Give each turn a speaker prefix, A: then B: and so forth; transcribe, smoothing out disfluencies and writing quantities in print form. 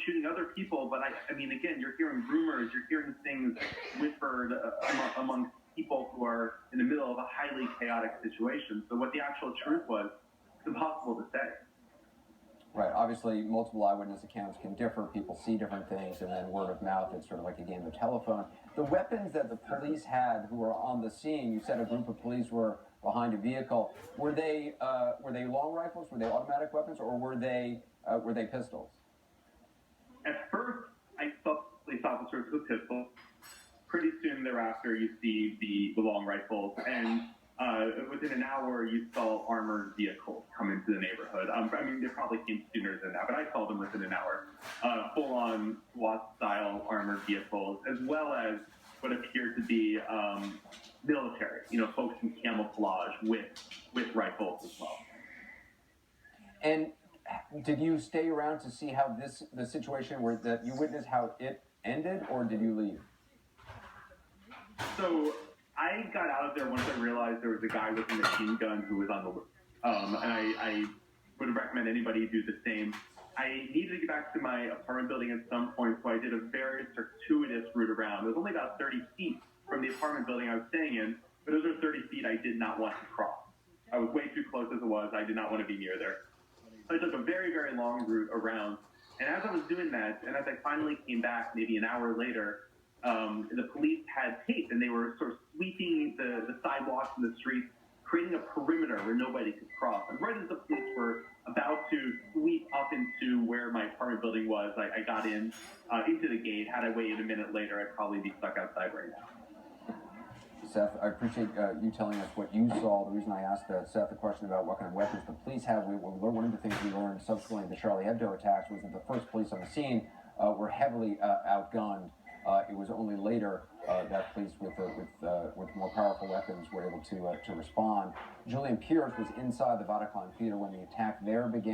A: shooting other people, but I mean, again, you're hearing rumors, you're hearing things whispered among people who are in the middle of a highly chaotic situation. So what the actual truth was, it's impossible to say.
B: Right. Obviously, multiple eyewitness accounts can differ. People see different things, and then word of mouth, it's sort of like a game of telephone. The weapons that the police had who were on the scene, you said a group of police were behind a vehicle. Were they long rifles? Were they automatic weapons? Or were they pistols?
A: At first, I thought police officers with pistols. Pretty soon thereafter, you see the long rifles, and within an hour, you saw armored vehicles come into the neighborhood. I mean, there probably came sooner than that, but I saw them within an hour. Full-on SWAT-style armored vehicles, as well as what appeared to be military, folks in camouflage with rifles as well.
B: And did you stay around to see how the situation where that you witnessed how it ended, or did you leave?
A: So I got out of there once I realized there was a guy with a machine gun who was on the loose. And I would recommend anybody do the same. I needed to get back to my apartment building at some point, so I did a very circuitous route around. It was only about 30 feet from the apartment building I was staying in, but those are 30 feet I did not want to cross. I was way too close as it was. I did not want to be near there. So I took a very, very long route around. And as I was doing that, and as I finally came back maybe an hour later, the police had tape, and they were sort of sweeping the sidewalks and the streets, creating a perimeter where nobody could cross. And right as the police were about to sweep up into where my apartment building was, I got into the gate. Had I waited a minute later, I'd probably be stuck outside right now.
B: Seth, I appreciate you telling us what you saw. The reason I asked Seth the question about what kind of weapons the police have, one of the things we learned subsequently in the Charlie Hebdo attacks was that the first police on the scene were heavily outgunned. It was only later that police with more powerful weapons were able to respond. Julian Pierce was inside the Bataclan Theater when the attack there began.